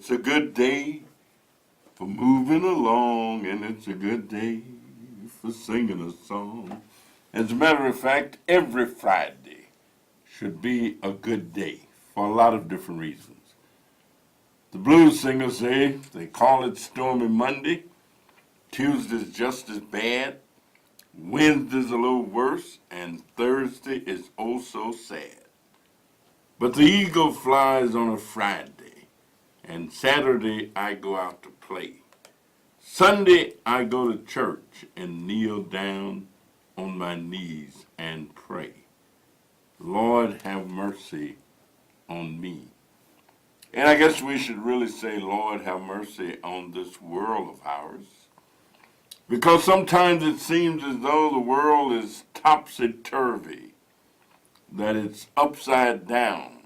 It's a good day for moving along, and it's a good day for singing a song. As a matter of fact, every Friday should be a good day for a lot of different reasons. The blues singers say they call it Stormy Monday. Tuesday's just as bad. Wednesday's a little worse, and Thursday is oh so sad. But the eagle flies on a Friday, and Saturday I go out to play. Sunday I go to church and kneel down on my knees and pray. Lord, have mercy on me. And I guess we should really say, Lord, have mercy on this world of ours. Because sometimes it seems as though the world is topsy-turvy, that it's upside down.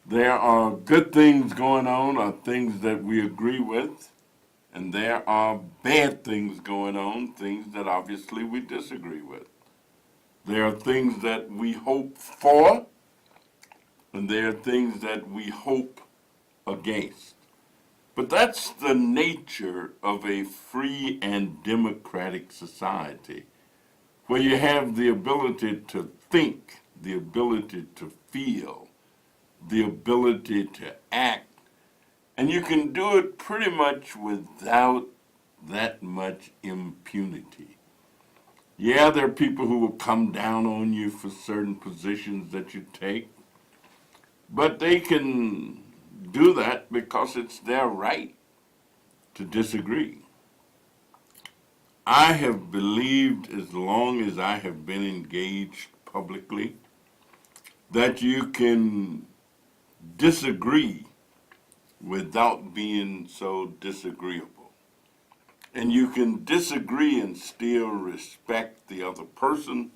There are good things going on, or things that we agree with, and there are bad things going on, things that obviously we disagree with. There are things that we hope for, and there are things that we hope against. But that's the nature of a free and democratic society, where you have the ability to think, the ability to feel, the ability to act, and you can do it pretty much without that much impunity. Yeah, there are people who will come down on you for certain positions that you take, but they can do that because it's their right to disagree. I have believed, as long as I have been engaged publicly, that you can disagree without being so disagreeable. And you can disagree and still respect the other person.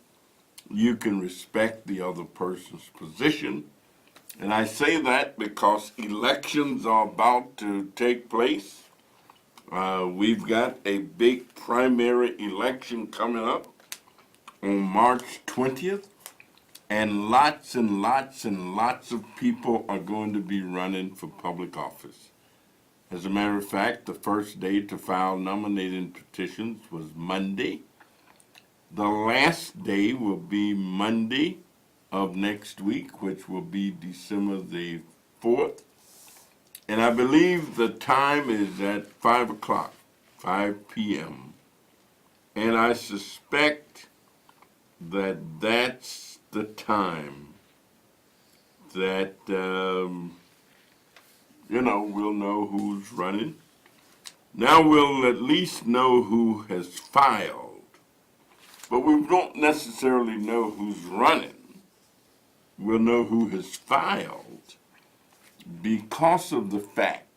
You can respect the other person's position. And I say that because elections are about to take place. We've got a big primary election coming up on March 20th, and lots of people are going to be running for public office. As a matter of fact, the first day to file nominating petitions was Monday. The last day will be Monday of next week, which will be December the 4th. And I believe the time is at 5 o'clock, 5 p.m. And I suspect that that's the time that, we'll know who's running. Now we'll at least know who has filed, but we don't necessarily know who's running. We'll know who has filed because of the fact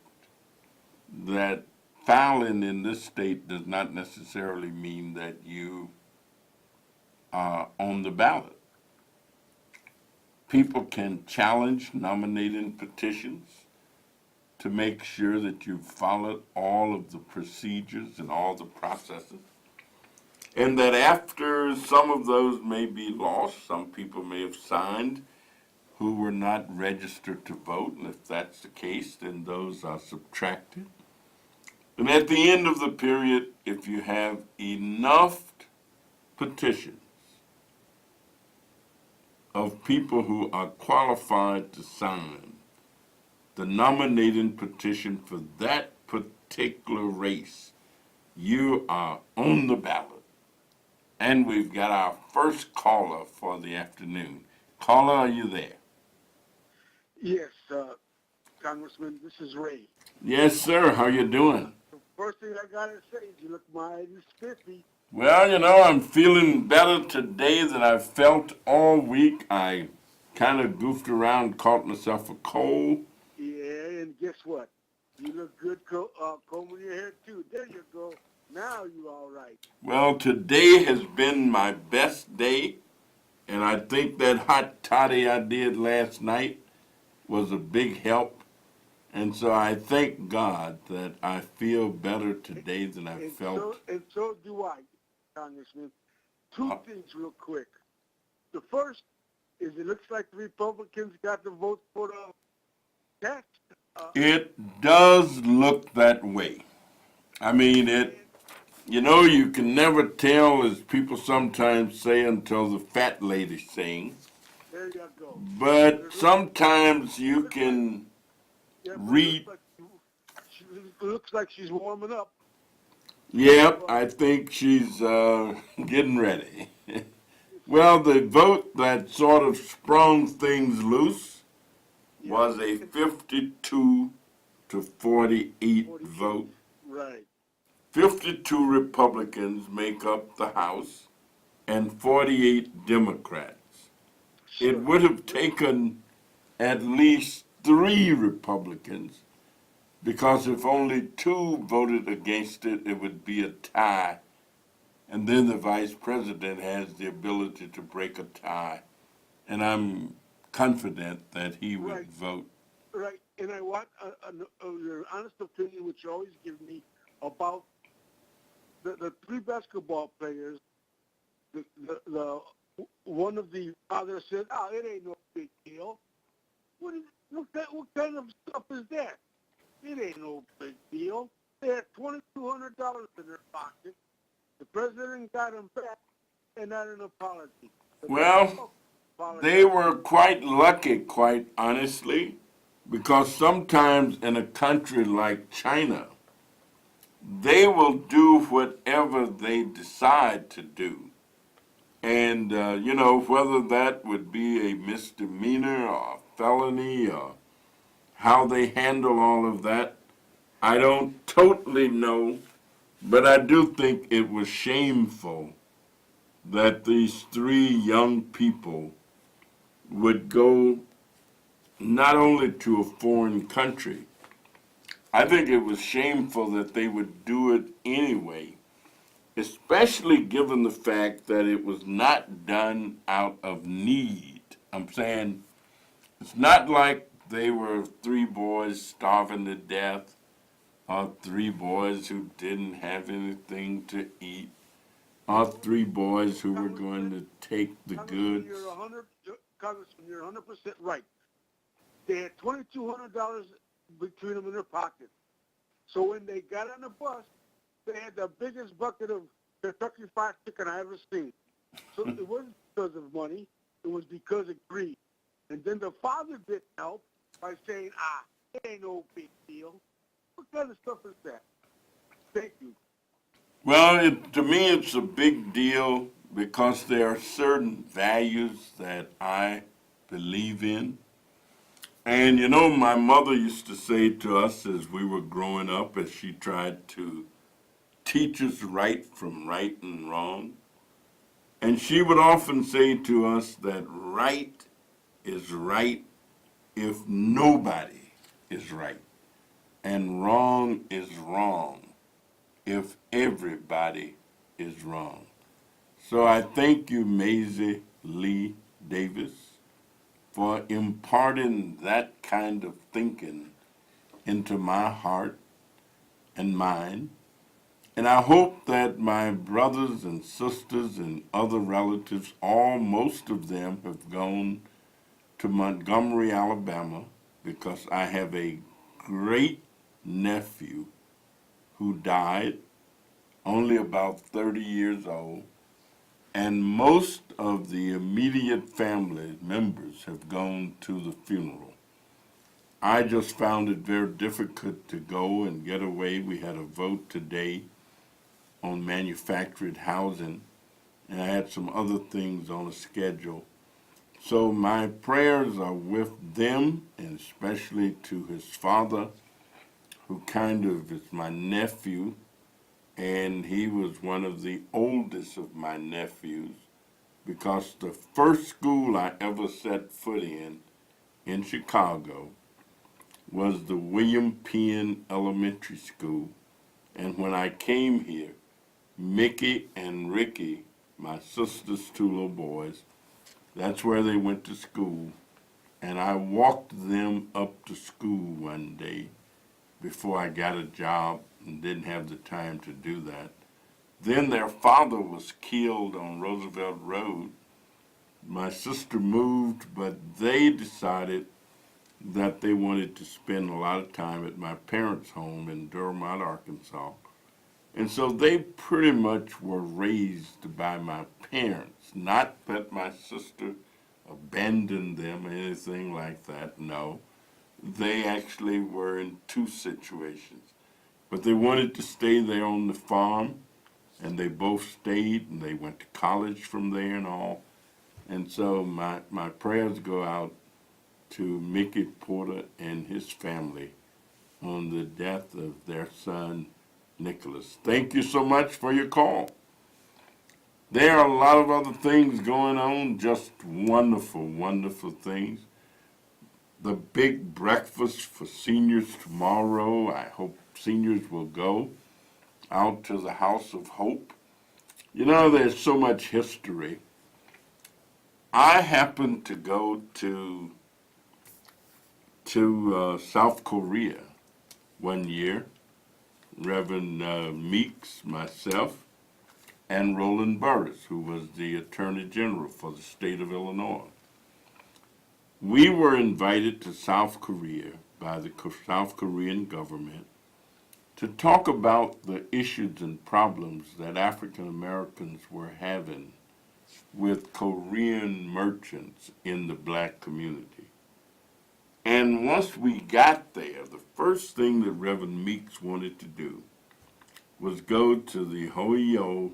that filing in this state does not necessarily mean that you are on the ballot. People can challenge nominating petitions to make sure that you've followed all of the procedures and all the processes. And that after some of those may be lost, some people may have signed who were not registered to vote, and if that's the case, then those are subtracted. And at the end of the period, if you have enough petitions of people who are qualified to sign the nominating petition for that particular race, you are on the ballot. And we've got our first caller for the afternoon. Caller, are you there? Yes, Congressman, this is Ray. Yes, sir. How you doing? The first thing I gotta say is you look mighty spiffy. Well, I'm feeling better today than I've felt all week. I kind of goofed around, caught myself a cold. Yeah, and guess what? You look good combing your hair, too. There you go. Now you all right. Well, today has been my best day, and I think that hot toddy I did last night was a big help. And so I thank God that I feel better today than I felt. And so do I, Congressman. Two things real quick. The first is it looks like the Republicans got the vote for the tax It does look that way. I mean, and you can never tell, as people sometimes say, until the fat lady sings. there you go. But But it sometimes you looks like, can yeah, but it read. looks like she's warming up. Yep, Well, I think she's getting ready. Well, the vote that sort of sprung things loose yeah, was a 52 to 48 48. vote. Right. 52 Republicans make up the House and 48 Democrats. It Sure. would have taken at least 3 Republicans because if only 2 voted against it, it would be a tie. And then the vice president has the ability to break a tie. And I'm confident that he would Right. vote. Right. And I want your honest opinion, which you always give me, about the 3 basketball players. The one of the fathers said, "Oh, it ain't no big deal." What kind of stuff is that? It ain't no big deal. They had $2,200 in their pocket. The president got them back, and not an apology. The Well, basketball they apologized. were quite lucky, quite honestly, because sometimes in a country like China, they will do whatever they decide to do. And, whether that would be a misdemeanor or a felony or how they handle all of that, I don't totally know, but I do think it was shameful that these 3 young people would go not only to a foreign country, I think it was shameful that they would do it anyway, especially given the fact that it was not done out of need. I'm saying it's not like they were 3 boys starving to death or 3 boys who didn't have anything to eat or 3 boys who were going Congressman, to take the Congressman, goods. Congressman, you're 100% right. They had $2,200 between them in their pocket. So when they got on the bus, they had the biggest bucket of Kentucky Fried Chicken I ever seen. So it wasn't because of money; it was because of greed. And then the father didn't help by saying, it ain't no big deal. What kind of stuff is that? Thank you. Well, to me, it's a big deal because there are certain values that I believe in. And my mother used to say to us as we were growing up, as she tried to teach us right from right and wrong, and she would often say to us that right is right if nobody is right, and wrong is wrong if everybody is wrong. So I thank you, Maisie Lee Davis, for imparting that kind of thinking into my heart and mind. And I hope that my brothers and sisters and other relatives, most of them have gone to Montgomery, Alabama, because I have a great nephew who died only about 30 years old. And most of the immediate family members have gone to the funeral. I just found it very difficult to go and get away. We had a vote today on manufactured housing, and I had some other things on the schedule. So my prayers are with them, and especially to his father, who kind of is my nephew, and he was one of the oldest of my nephews because the first school I ever set foot in Chicago was the William Penn Elementary School. And when I came here, Mickey and Ricky, my sister's 2 little boys, that's where they went to school. And I walked them up to school one day before I got a job and didn't have the time to do that. Then their father was killed on Roosevelt Road. My sister moved, but they decided that they wanted to spend a lot of time at my parents' home in Durmont, Arkansas. And so they pretty much were raised by my parents. Not that my sister abandoned them or anything like that, no. They actually were in two situations. But they wanted to stay there on the farm, and they both stayed, and they went to college from there and all. And so my prayers go out to Mickey Porter and his family on the death of their son, Nicholas. Thank you so much for your call. There are a lot of other things going on, just wonderful, wonderful things. The big breakfast for seniors tomorrow. I hope seniors will go out to the House of Hope. You know, there's so much history. I happened to go to South Korea one year. Reverend Meeks, myself, and Roland Burris, who was the Attorney General for the state of Illinois. We were invited to South Korea by the South Korean government to talk about the issues and problems that African Americans were having with Korean merchants in the black community. And once we got there, the first thing that Reverend Meeks wanted to do was go to the Hoyo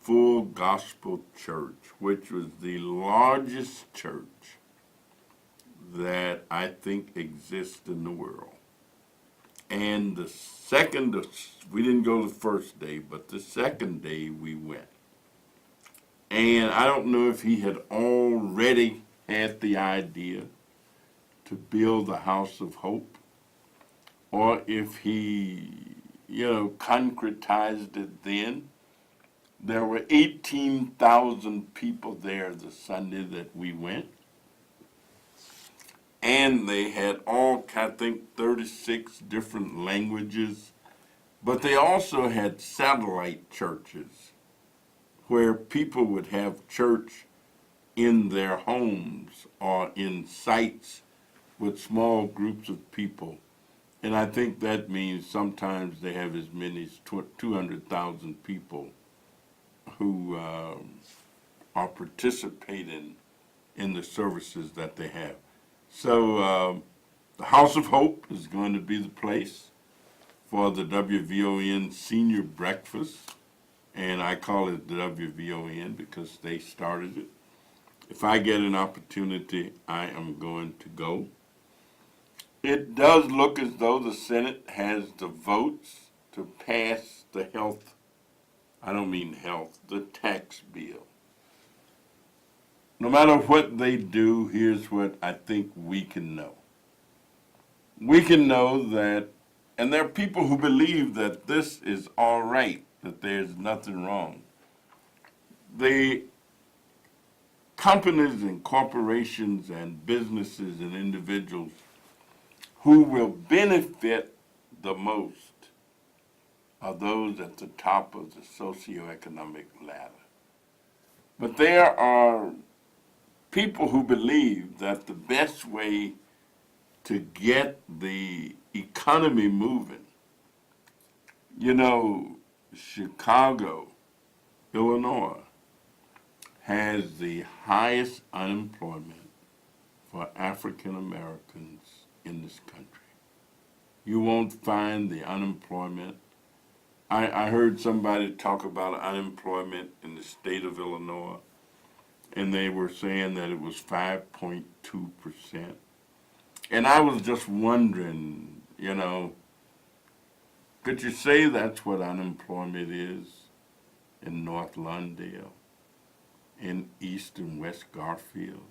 Full Gospel Church, which was the largest church that I think exists in the world. And the second, we didn't go the first day, but the second day we went. And I don't know if he had already had the idea to build the House of Hope, or if he, concretized it then. There were 18,000 people there the Sunday that we went. And they had all, I think, 36 different languages. But they also had satellite churches where people would have church in their homes or in sites with small groups of people. And I think that means sometimes they have as many as 200,000 people who are participating in the services that they have. So the House of Hope is going to be the place for the WVON Senior Breakfast, and I call it the WVON because they started it. If I get an opportunity, I am going to go. It does look as though the Senate has the votes to pass the the tax bill. No matter what they do, here's what I think we can know. We can know that, and there are people who believe that this is all right, that there's nothing wrong. The companies and corporations and businesses and individuals who will benefit the most are those at the top of the socioeconomic ladder. But there are people who believe that the best way to get the economy moving, Chicago, Illinois, has the highest unemployment for African Americans in this country. You won't find the unemployment. I heard somebody talk about unemployment in the state of Illinois, and they were saying that it was 5.2%. And I was just wondering, could you say that's what unemployment is in North Lawndale, in East and West Garfield,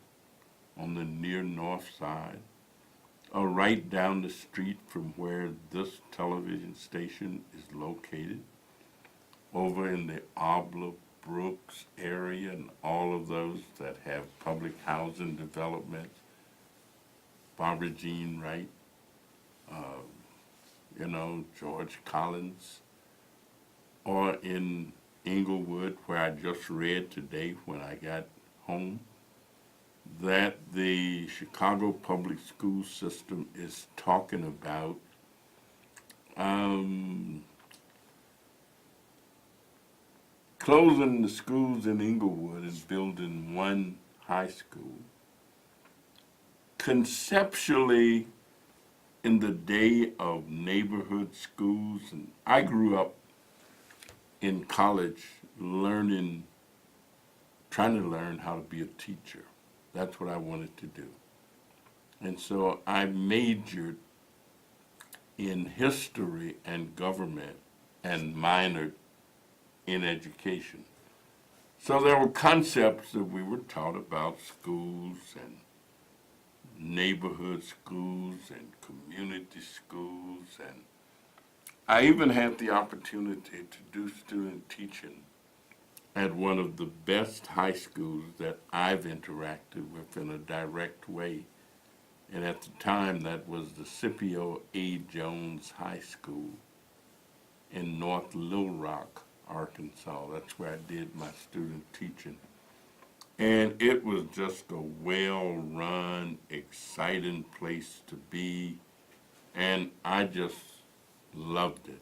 on the near north side, or right down the street from where this television station is located, over in the Obla Brooks area and all of those that have public housing development, Barbara Jean Wright, George Collins, or in Inglewood, where I just read today when I got home, that the Chicago public school system is talking about um, closing the schools in Inglewood and building one high school. Conceptually, in the day of neighborhood schools, and I grew up in college learning, trying to learn how to be a teacher. That's what I wanted to do. And so I majored in history and government and minored in education. So there were concepts that we were taught about schools and neighborhood schools and community schools, and I even had the opportunity to do student teaching at one of the best high schools that I've interacted with in a direct way. And at the time, that was the Scipio A. Jones High School in North Little Rock, Arkansas. That's where I did my student teaching. And it was just a well-run, exciting place to be, and I just loved it.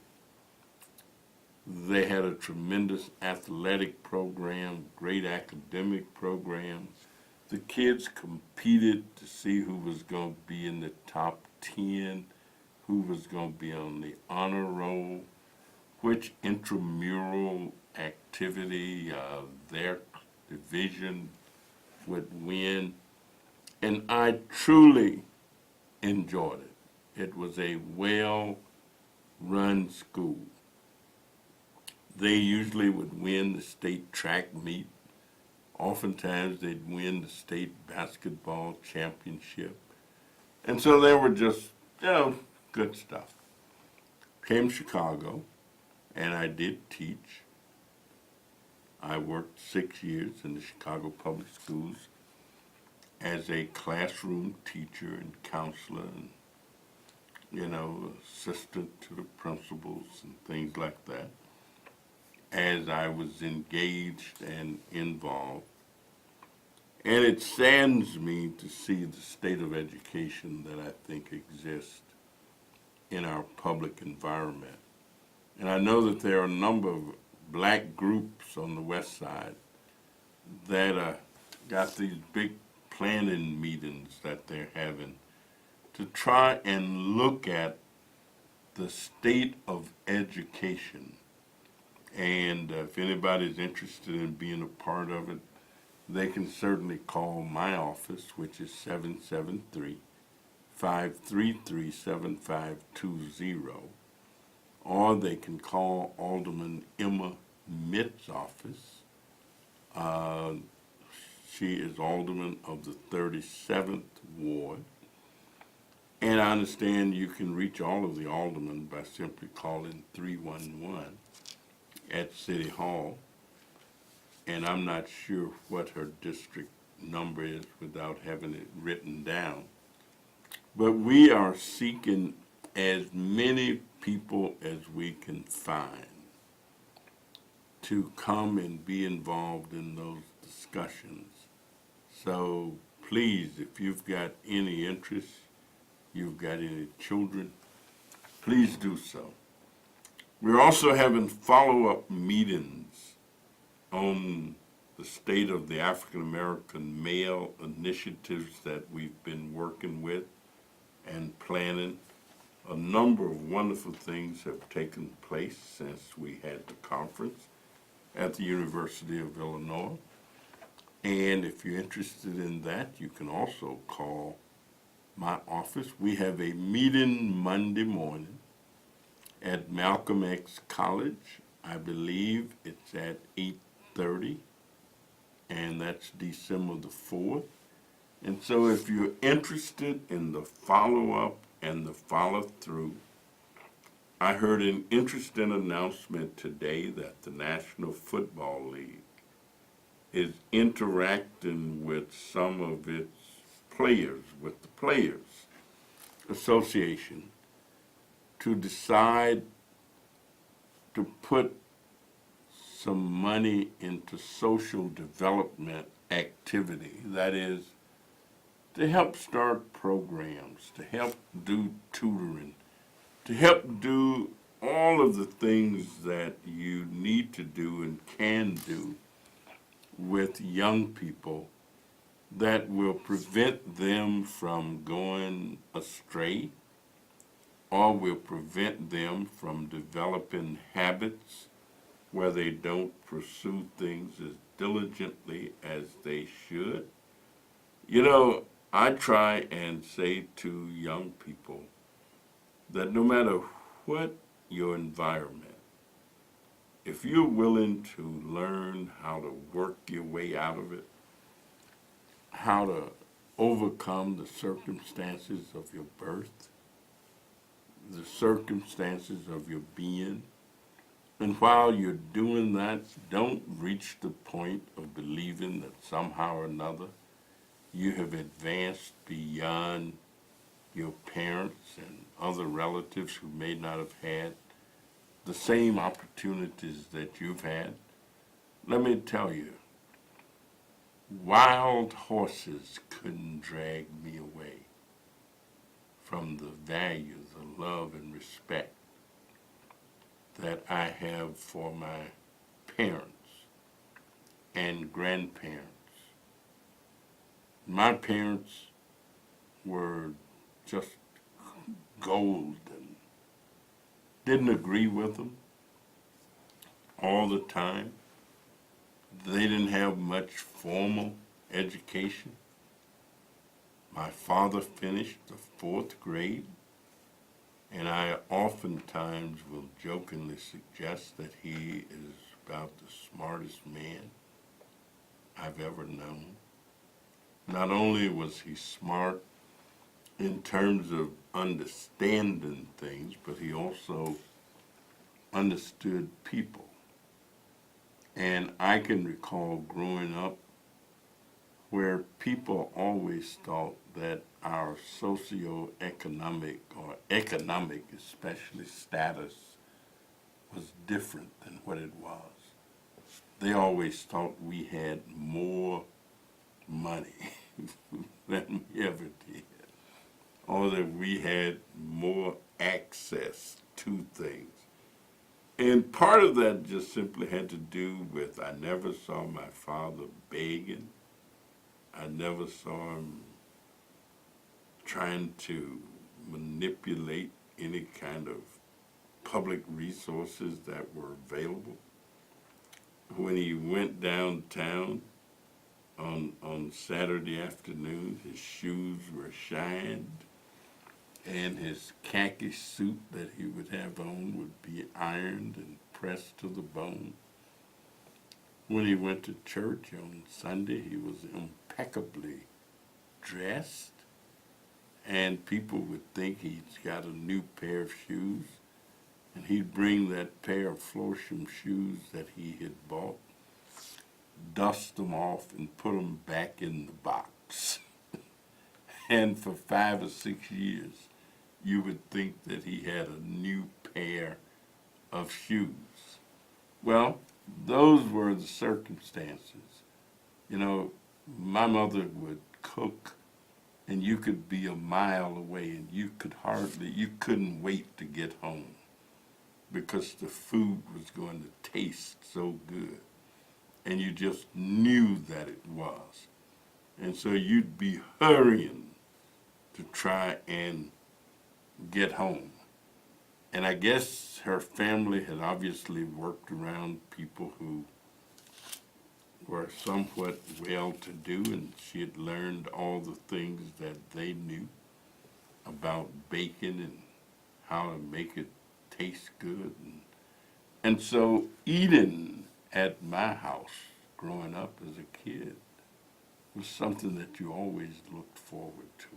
They had a tremendous athletic program, great academic programs. The kids competed to see who was going to be in the top 10, who was going to be on the honor roll, which intramural activity their division would win. And I truly enjoyed it. It was a well-run school. They usually would win the state track meet. Oftentimes they'd win the state basketball championship. And so they were just, good stuff. Came to Chicago, and I did teach. I worked 6 years in the Chicago Public Schools as a classroom teacher and counselor and, assistant to the principals and things like that, as I was engaged and involved. And it saddens me to see the state of education that I think exists in our public environment. And I know that there are a number of black groups on the west side that got these big planning meetings that they're having to try and look at the state of education. And if anybody's interested in being a part of it, they can certainly call my office, which is 773-533-7520, or they can call Alderman Emma Mitt's office. She is alderman of the 37th Ward. And I understand you can reach all of the aldermen by simply calling 311 at City Hall. And I'm not sure what her district number is without having it written down. But we are seeking as many people as we can find to come and be involved in those discussions. So please, if you've got any interest, you've got any children, please do so. We're also having follow-up meetings on the state of the African American male initiatives that we've been working with and planning. A number of wonderful things have taken place since we had the conference at the University of Illinois. And if you're interested in that, you can also call my office. We have a meeting Monday morning at Malcolm X College. I believe it's at 8:30, and that's December the 4th. And so if you're interested in the follow-up and the follow-through, I heard an interesting announcement today that the National Football League is interacting with some of its players, with the Players Association, to decide to put some money into social development activity. That is, to help start programs, to help do tutoring, to help do all of the things that you need to do and can do with young people that will prevent them from going astray or will prevent them from developing habits where they don't pursue things as diligently as they should. You know, I try and say to young people that no matter what your environment, if you're willing to learn how to work your way out of it, how to overcome the circumstances of your birth, the circumstances of your being, and while you're doing that, don't reach the point of believing that somehow or another you have advanced beyond your parents and other relatives who may not have had the same opportunities that you've had. Let me tell you, wild horses couldn't drag me away from the value, the love, and respect that I have for my parents and grandparents. My parents were just gold and didn't agree with them all the time. They didn't have much formal education. My father finished the 4th grade, and I oftentimes will jokingly suggest that he is about the smartest man I've ever known. Not only was he smart in terms of understanding things, but he also understood people. And I can recall growing up where people always thought that our socioeconomic or economic especially status was different than what it was. They always thought we had more money than we ever did, or that we had more access to things. And part of that just simply had to do with I never saw my father begging. I never saw him trying to manipulate any kind of public resources that were available. When he went downtown on Saturday afternoon, his shoes were shined, and his khaki suit that he would have on would be ironed and pressed to the bone. When he went to church on Sunday, he was impeccably dressed, and people would think he's got a new pair of shoes, and he'd bring that pair of Florsham shoes that he had bought, dust them off, and put them back in the box. And for 5 or 6 years, you would think that he had a new pair of shoes. Well, those were the circumstances. You know, my mother would cook, and you could be a mile away, and you couldn't wait to get home because the food was going to taste so good. And you just knew that it was. And so you'd be hurrying to try and get home. And I guess her family had obviously worked around people who were somewhat well-to-do, and she had learned all the things that they knew about bacon and how to make it taste good. And so eating at my house growing up as a kid was something that you always looked forward to.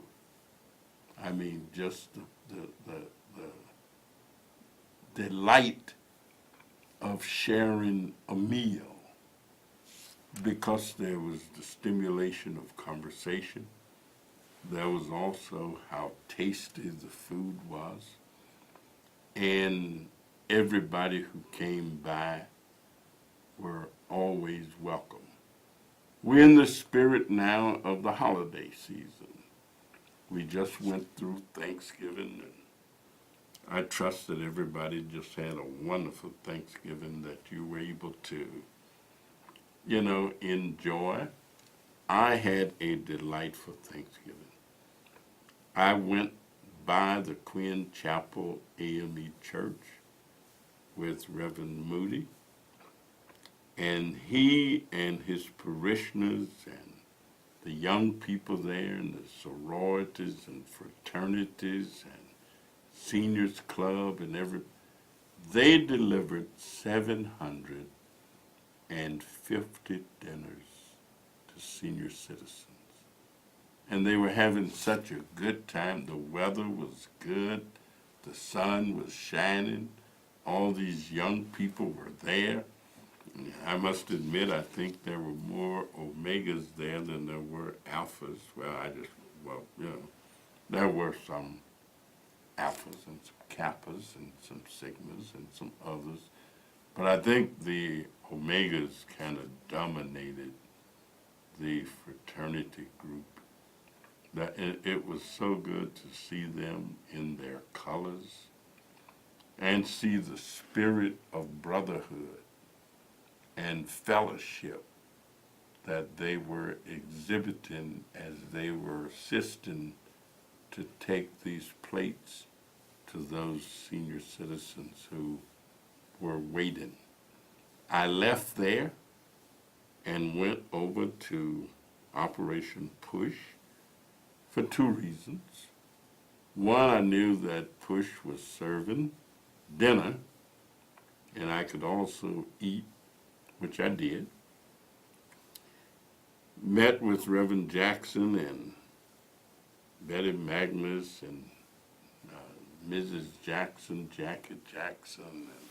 I mean, just the delight of sharing a meal, because there was the stimulation of conversation. There was also how tasty the food was, and everybody who came by were always welcome. We're in the spirit now of the holiday season. we just went through Thanksgiving, and I trust that everybody just had a wonderful Thanksgiving that you were able to, enjoy. I had a delightful Thanksgiving. I went by the Quinn Chapel AME Church with Reverend Moody, and he and his parishioners and the young people there and the sororities and fraternities and seniors club and they delivered 750 dinners to senior citizens. And they were having such a good time. The weather was good. The sun was shining. All these young people were there. I must admit, I think there were more Omegas there than there were Alphas. There were some Alphas and some Kappas and some Sigmas and some others. But I think the Omegas kind of dominated the fraternity group. That it was so good to see them in their colors and see the spirit of brotherhood and fellowship that they were exhibiting as they were assisting to take these plates to those senior citizens who were waiting. I left there and went over to Operation Push for two reasons. One, I knew that Push was serving dinner, and I could also eat, which I did. Met with Reverend Jackson and Betty Magnus and Mrs. Jackson, Jackie Jackson, and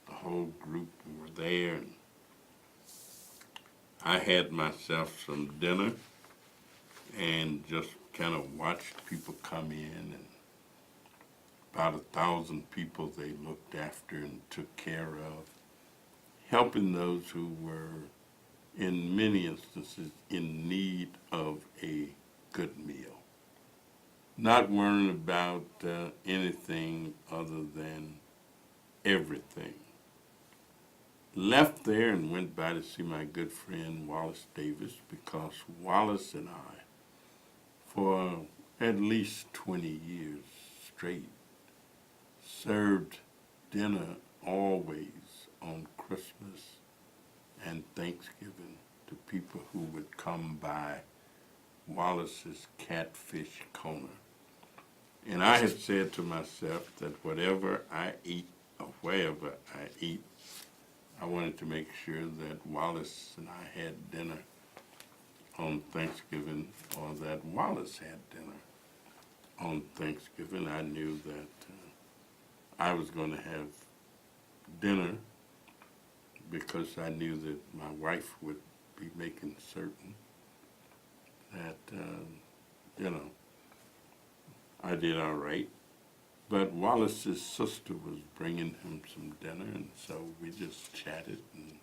the whole group were there. And I had myself some dinner and just kind of watched people come in, and about 1,000 people they looked after and took care of, helping those who were, in many instances, in need of a good meal. Not worrying about anything other than everything. Left there and went by to see my good friend Wallace Davis, because Wallace and I, for at least 20 years straight, served dinner always on Christmas and Thanksgiving to people who would come by Wallace's Catfish Corner. And I had said to myself that whatever I eat or wherever I eat, I wanted to make sure that Wallace and I had dinner on Thanksgiving, or that Wallace had dinner on Thanksgiving. I knew that I was going to have dinner because I knew that my wife would be making certain that, I did all right. But Wallace's sister was bringing him some dinner, and so we just chatted and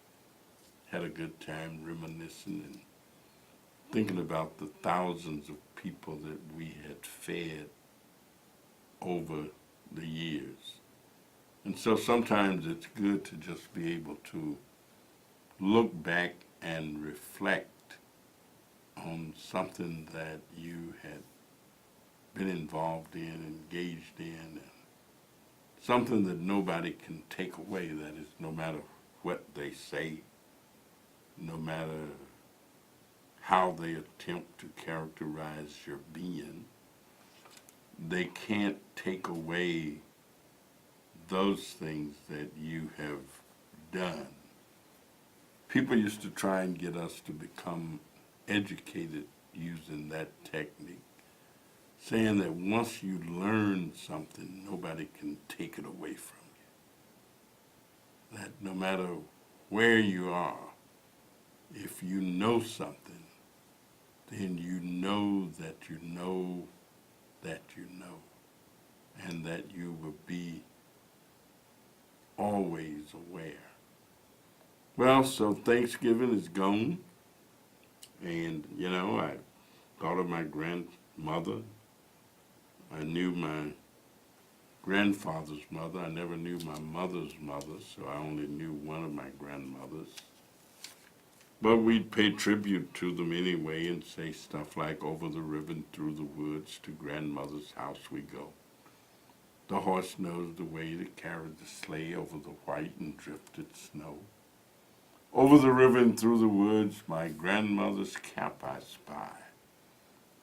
had a good time reminiscing and thinking about the thousands of people that we had fed over the years. And so sometimes it's good to just be able to look back and reflect on something that you had been involved in, engaged in, and something that nobody can take away. That is, no matter what they say, no matter how they attempt to characterize your being, they can't take away those things that you have done. People used to try and get us to become educated using that technique, saying that once you learn something, nobody can take it away from you. That no matter where you are, if you know something, then you know that you know that you know, and that you will be always aware. Well, so Thanksgiving is gone, and I thought of my grandmother I knew my grandfather's mother. I never knew my mother's mother, so I only knew one of my grandmothers. But we'd pay tribute to them anyway and say stuff like, over the river and through the woods, to grandmother's house we go. The horse knows the way to carry the sleigh over the white and drifted snow. Over the river and through the woods, my grandmother's cap I spy.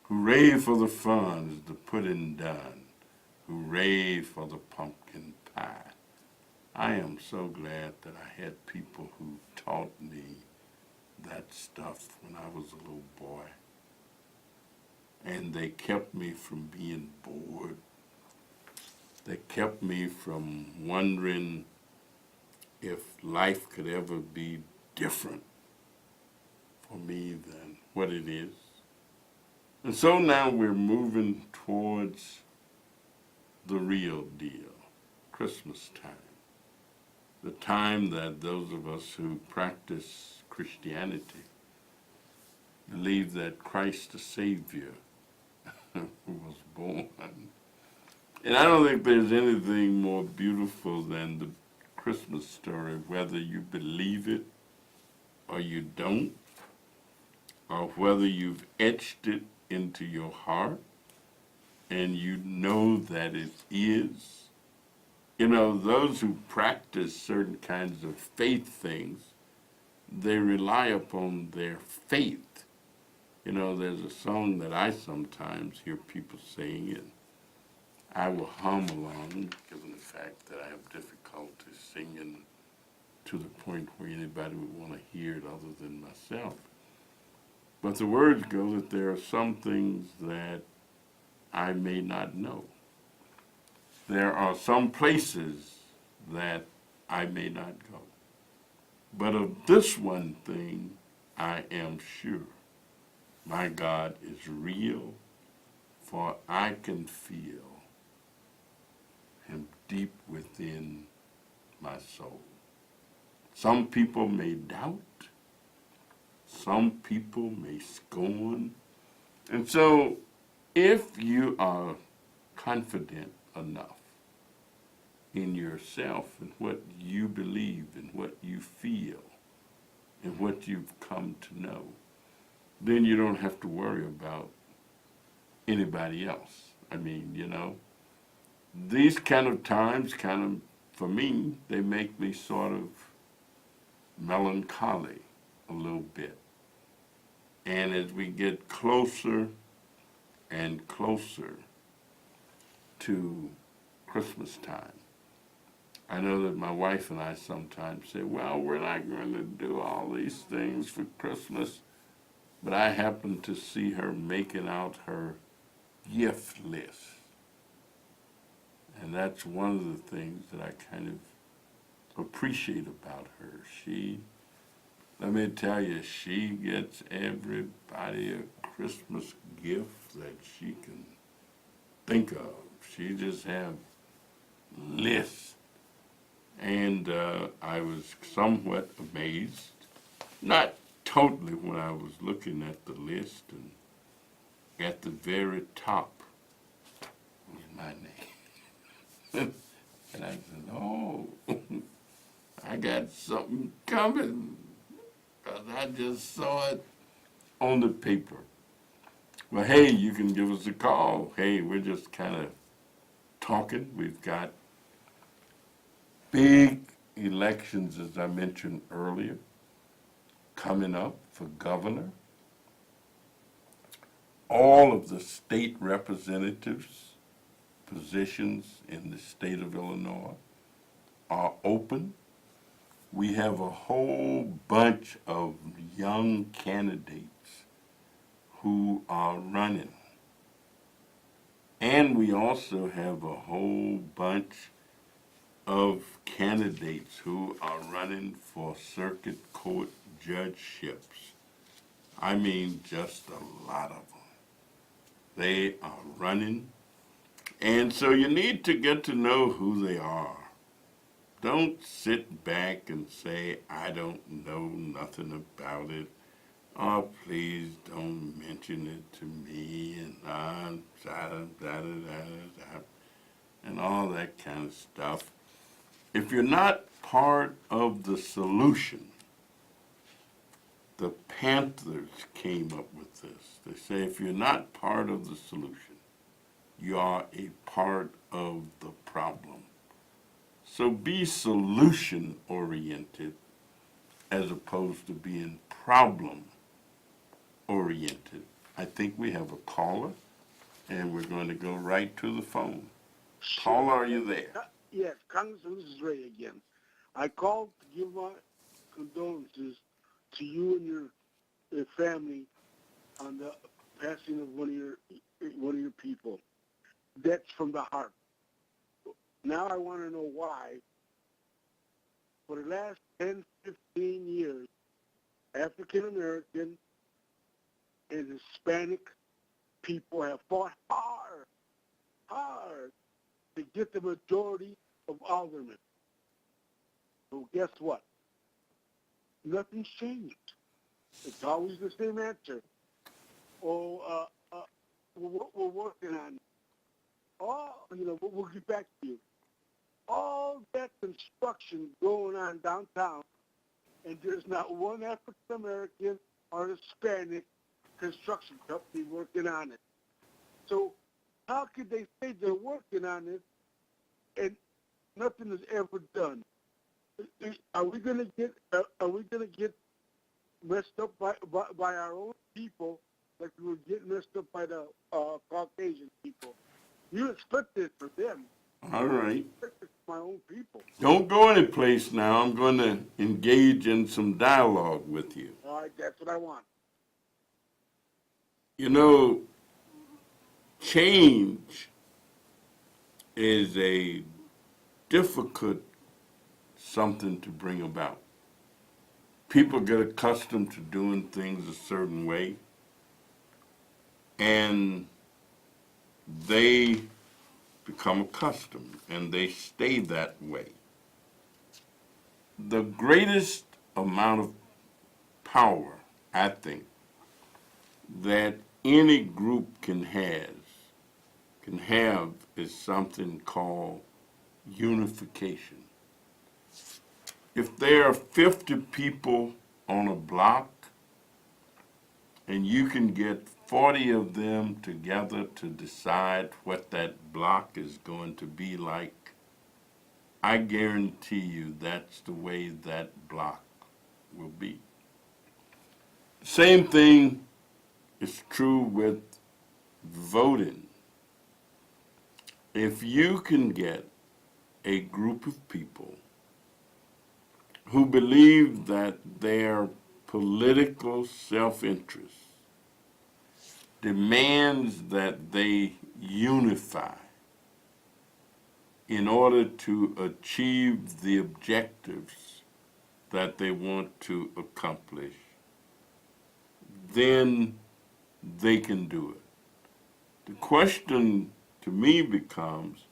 Hooray for the fun's the pudding done. Hooray for the pumpkin pie. I am so glad that I had people who taught me that stuff when I was a little boy. And they kept me from being bored. They kept me from wondering if life could ever be different for me than what it is. And so now we're moving towards the real deal, Christmas time. The time that those of us who practice Christianity believe that Christ the Savior was born. And I don't think there's anything more beautiful than the Christmas story, whether you believe it or you don't, or whether you've etched it into your heart and you know that it is. You know, those who practice certain kinds of faith things, they rely upon their faith. You know, there's a song that I sometimes hear people sing, and I will hum along, given the fact that I have difficulty singing to the point where anybody would want to hear it other than myself. But the words go that there are some things that I may not know. There are some places that I may not go. But of this one thing, I am sure. My God is real, for I can feel Him deep within my soul. Some people may doubt. Some people may scorn. And so, if you are confident enough in yourself and what you believe and what you feel and what you've come to know, then you don't have to worry about anybody else. I mean, you know, these kind of times for me, they make me sort of melancholy a little bit. And as we get closer and closer to Christmas time, I know that my wife and I sometimes say, well, we're not going to do all these things for Christmas, but I happen to see her making out her gift list. And that's one of the things that I kind of appreciate about her. Let me tell you, she gets everybody a Christmas gift that she can think of. She just have lists. And I was somewhat amazed, not totally when I was looking at the list, and at the very top was my name. And I said, oh, I got something coming. Because I just saw it on the paper. Well, hey, you can give us a call. Hey, we're just kind of talking. We've got big elections, as I mentioned earlier, coming up for governor. All of the state representatives' positions in the state of Illinois are open. We have a whole bunch of young candidates who are running. And we also have a whole bunch of candidates who are running for circuit court judgeships. I mean, just a lot of them. They are running. And so you need to get to know who they are. Don't sit back and say, I don't know nothing about it. Oh, please don't mention it to me and and all that kind of stuff. If you're not part of the solution, the Panthers came up with this. They say if you're not part of the solution, you are a part of the problem. So be solution oriented as opposed to being problem oriented. I think we have a caller, and we're going to go right to the phone. Sure. Caller, are you there? Yes, Congressman, this is Ray again. I called to give my condolences to you and your family on the passing of one of your people. That's from the heart. Now I want to know why, for the last 10, 15 years, African American and Hispanic people have fought hard to get the majority of aldermen. So guess what? Nothing's changed. It's always the same answer. Oh, we're working on it. Oh, we'll get back to you. All that construction going on downtown, and there's not one African American or Hispanic construction company working on it. So how could they say they're working on it and nothing is ever done? Are we gonna get messed up by our own people like we were getting messed up by the Caucasian people? You expect it for them. All right. It's my own people. Don't go any place now. I'm going to engage in some dialogue with you. All right, that's what I want. You know, change is a difficult something to bring about. People get accustomed to doing things a certain way, and they become accustomed, and they stay that way. The greatest amount of power, I think, that any group can have is something called unification. If there are 50 people on a block and you can get 40 of them together to decide what that block is going to be like, I guarantee you that's the way that block will be. Same thing is true with voting. If you can get a group of people who believe that their political self-interest demands that they unify in order to achieve the objectives that they want to accomplish, then they can do it. The question to me becomes,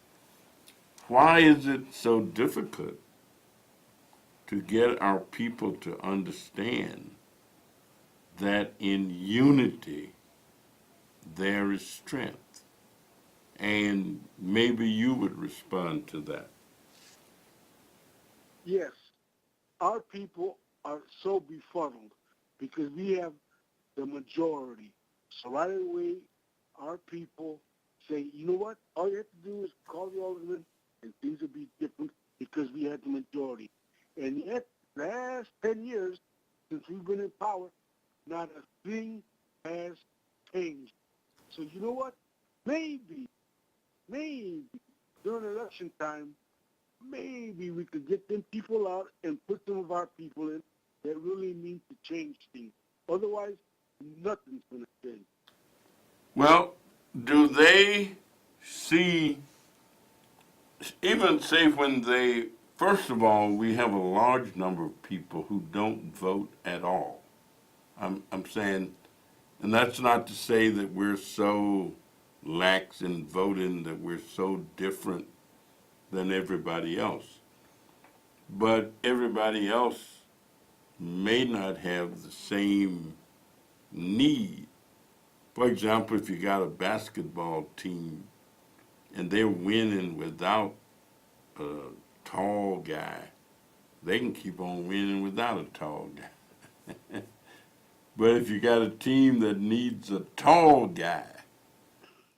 why is it so difficult to get our people to understand that in unity there is strength? And maybe you would respond to that. Yes, our people are so befuddled because we have the majority. So right away, our people say, you know what? All you have to do is call the alderman and things will be different because we had the majority. And yet, last 10 years since we've been in power, not a thing has changed. So you know what? Maybe during election time, maybe we could get them people out and put some of our people in that really mean to change things. Otherwise, nothing's going to change. Well, do they see, even say when they, first of all, we have a large number of people who don't vote at all. I'm saying, and that's not to say that we're so lax in voting, that we're so different than everybody else. But everybody else may not have the same need. For example, if you got a basketball team and they're winning without a tall guy, they can keep on winning without a tall guy. But if you got a team that needs a tall guy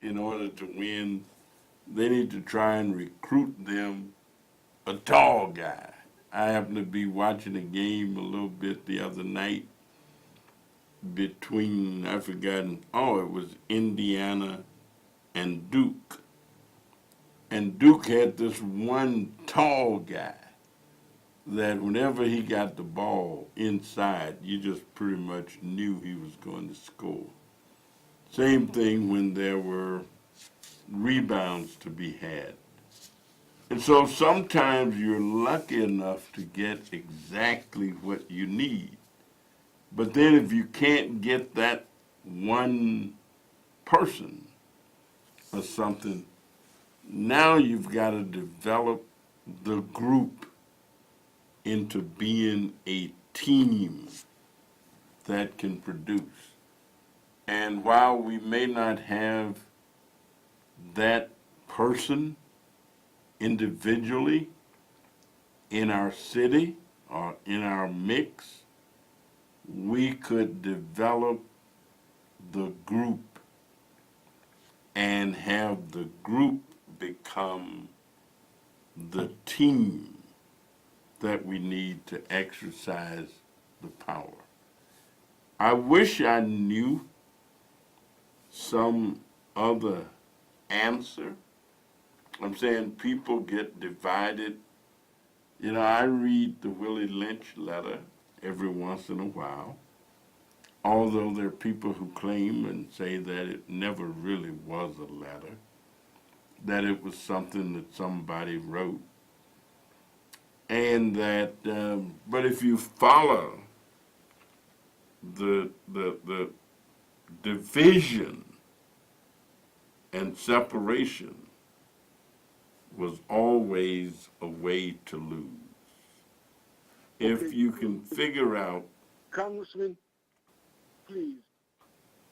in order to win, they need to try and recruit them a tall guy. I happened to be watching a game a little bit the other night between, I've forgotten, oh, it was Indiana and Duke. And Duke had this one tall guy that whenever he got the ball inside, you just pretty much knew he was going to score. Same thing when there were rebounds to be had. And so sometimes you're lucky enough to get exactly what you need. But then if you can't get that one person or something, now you've got to develop the group into being a team that can produce. And while we may not have that person individually in our city or in our mix, we could develop the group and have the group become the team that we need to exercise the power. I wish I knew some other answer. I'm saying people get divided. You know, I read the Willie Lynch letter every once in a while, although there are people who claim and say that it never really was a letter, that it was something that somebody wrote. And that, but if you follow the division and separation was always a way to lose. If Okay. you can figure out, Congressman, please,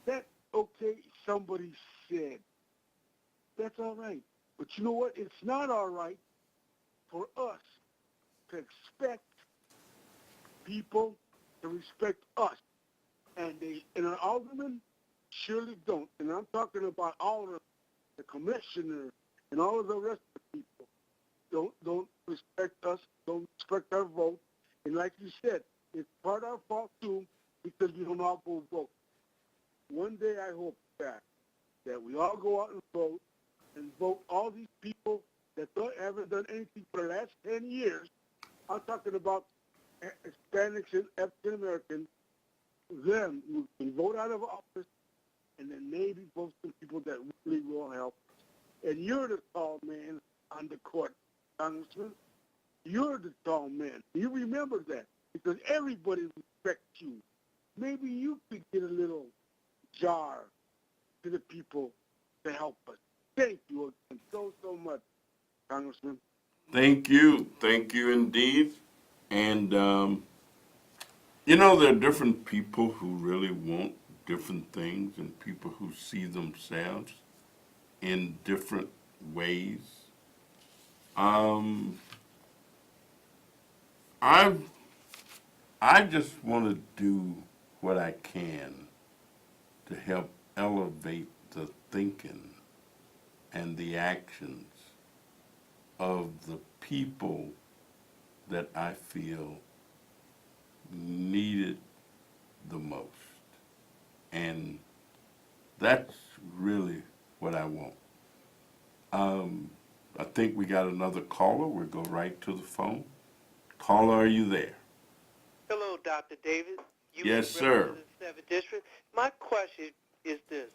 that's okay, somebody said. That's all right. But you know what? It's not all right for us to expect people to respect us. And an alderman surely don't. And I'm talking about all of the commissioner and all of the rest of the people. Don't respect us, don't respect our vote. And like you said, it's part of our fault too because we don't all go vote. One day I hope that we all go out and vote all these people that haven't done anything for the last 10 years. I'm talking about Hispanics and African Americans. Them who can vote out of office and then maybe vote some people that really will help. And you're the tall man on the court, Congressman. You're the tall man. You remember that because everybody respects you. Maybe you could get a little jar to the people to help us. Thank you again so much, Congressman. thank you indeed. And, you know, there are different people who really want different things and people who see themselves in different ways. Um, I I just want to do what I can to help elevate the thinking and the actions of the people that I feel need it the most. And that's really what I want. I think we got another caller. We'll go right to the phone. Caller, are you there? Hello, Dr. Davis. Yes, sir. Representative 7th District. My question is this.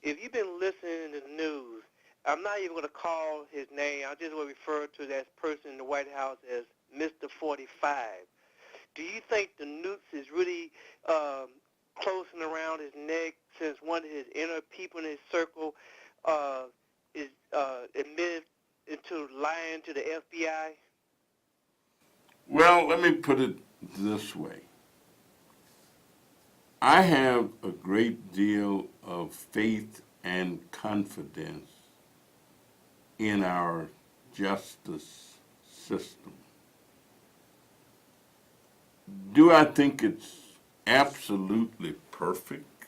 If you've been listening to the news, I'm not even going to call his name. I just will refer to that person in the White House as Mr. 45. Do you think the noose is really closing around his neck since one of his inner people in his circle is admitted into lying to the FBI? Well, let me put it this way. I have a great deal of faith and confidence in our justice system. Do I think it's absolutely perfect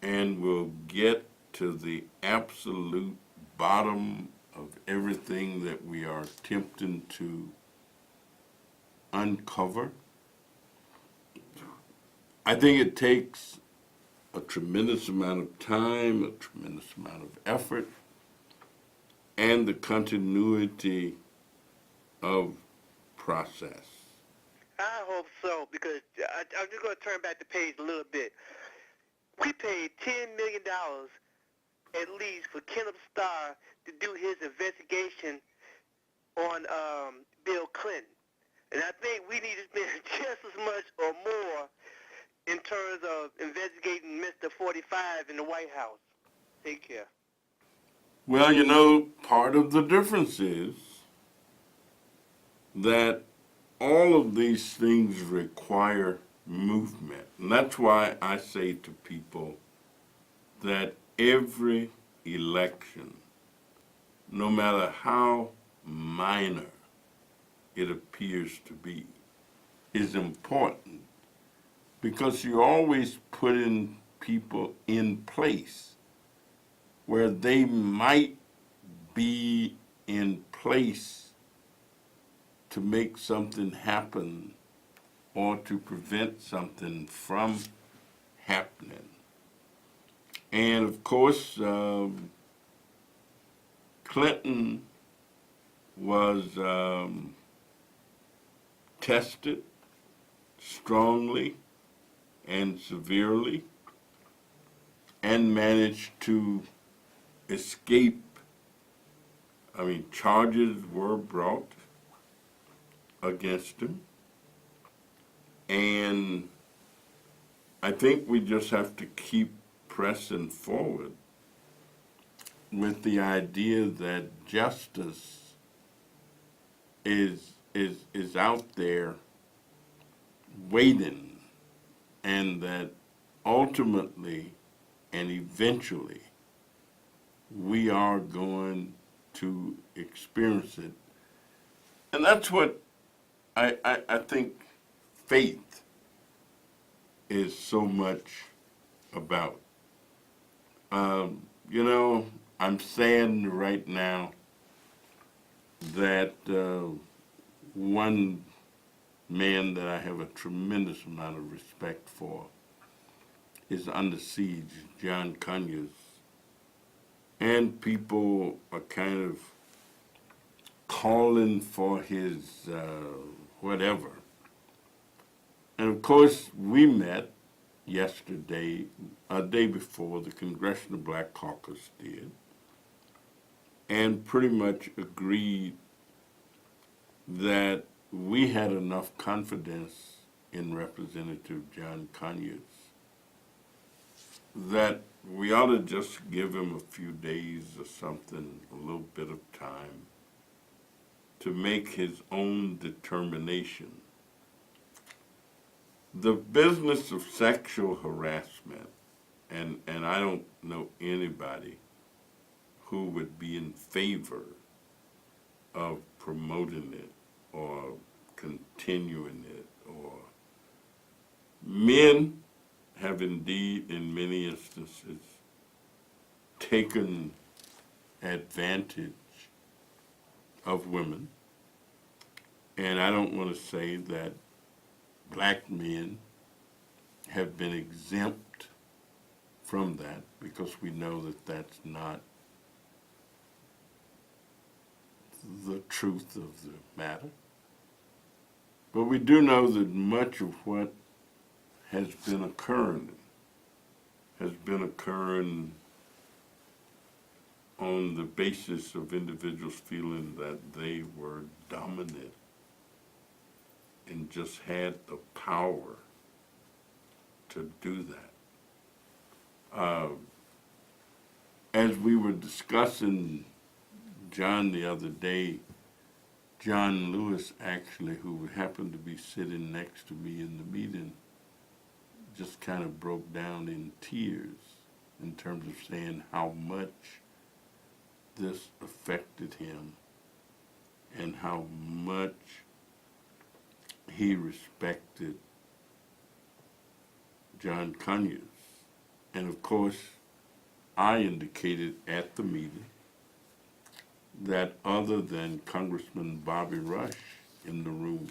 and will get to the absolute bottom of everything that we are attempting to uncover? I think it takes a tremendous amount of time, a tremendous amount of effort, and the continuity of process. I hope so, because I'm just going to turn back the page a little bit. We paid $10 million at least for Kenneth Starr to do his investigation on Bill Clinton. And I think we need to spend just as much or more in terms of investigating Mr. 45 in the White House. Take care. Well, you know, part of the difference is that all of these things require movement. And that's why I say to people that every election, no matter how minor it appears to be, is important because you're always putting people in place where they might be in place to make something happen or to prevent something from happening. And of course, Clinton was tested strongly and severely and managed to escape. I mean, charges were brought against him. And I think we just have to keep pressing forward with the idea that justice is out there waiting, and that ultimately and eventually we are going to experience it. And that's what I think faith is so much about. You know, I'm saying right now that one man that I have a tremendous amount of respect for is under siege, John Conyers. And people are kind of calling for his whatever. And of course, we met yesterday, a day before, the Congressional Black Caucus did, and pretty much agreed that we had enough confidence in Representative John Conyers that we ought to just give him a few days or something, a little bit of time, to make his own determination. The business of sexual harassment, and I don't know anybody who would be in favor of promoting it or continuing it, or men have indeed in many instances taken advantage of women. And I don't want to say that black men have been exempt from that, because we know that that's not the truth of the matter. But we do know that much of what has been occurring on the basis of individuals feeling that they were dominant and just had the power to do that. As we were discussing John the other day, John Lewis, actually, who happened to be sitting next to me in the meeting, just kind of broke down in tears in terms of saying how much this affected him and how much he respected John Conyers. And of course, I indicated at the meeting that other than Congressman Bobby Rush in the room,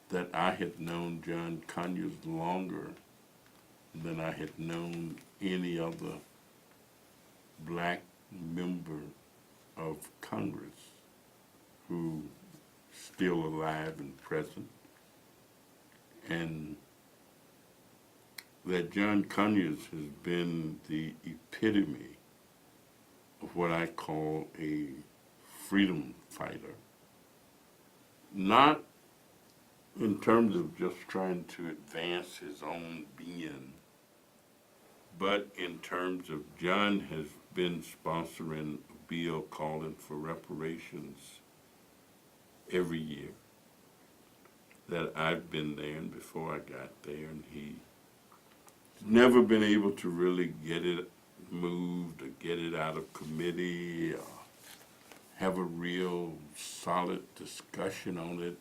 that I had known John Conyers longer than I had known any other black member of Congress who still alive and present, and that John Conyers has been the epitome of what I call a freedom fighter, not in terms of just trying to advance his own being, but in terms of John has been sponsoring a bill calling for reparations every year that I've been there and before I got there, and he's never been able to really get it moved or get it out of committee or have a real solid discussion on it.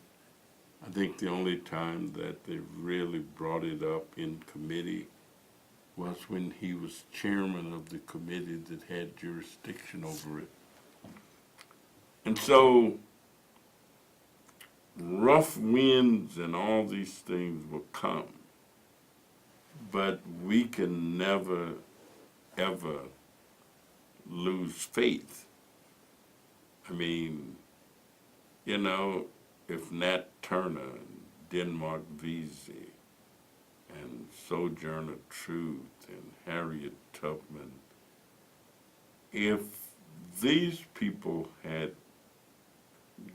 I think the only time that they really brought it up in committee was when he was chairman of the committee that had jurisdiction over it. And so rough winds and all these things will come, but we can never, ever lose faith. I mean, you know, if Nat Turner and Denmark Vesey and Sojourner Truth and Harriet Tubman, if these people had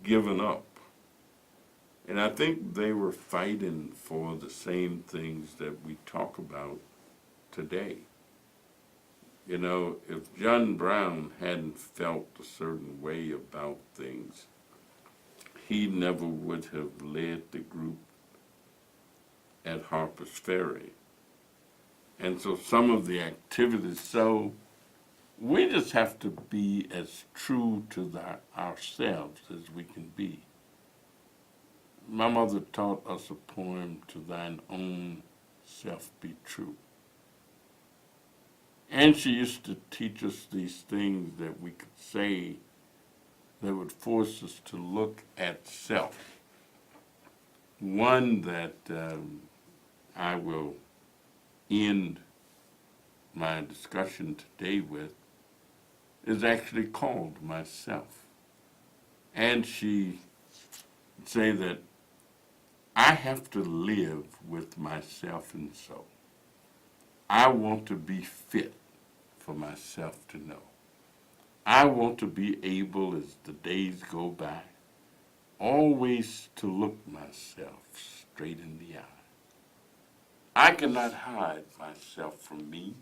given up, and I think they were fighting for the same things that we talk about today. You know, if John Brown hadn't felt a certain way about things, he never would have led the group at Harper's Ferry. And so some of the activities, so we just have to be as true to ourselves as we can be. My mother taught us a poem, "To thine own self be true." And she used to teach us these things that we could say that would force us to look at self. One that I will end my discussion today with is actually called Myself. And she would say that I have to live with myself and so. I want to be fit for myself to know. I want to be able, as the days go by, always to look myself straight in the eye. I cannot hide myself from me.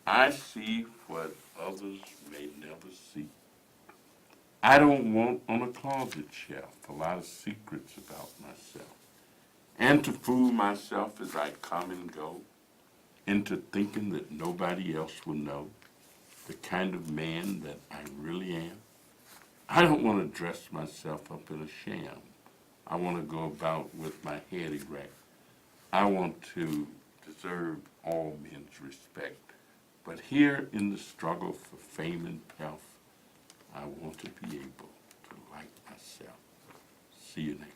I see what others may never see. I don't want on a closet shelf a lot of secrets about myself. And to fool myself as I come and go into thinking that nobody else will know the kind of man that I really am. I don't want to dress myself up in a sham. I want to go about with my head erect. I want to deserve all men's respect. But here in the struggle for fame and pelf, I want to be able to like myself. See you next.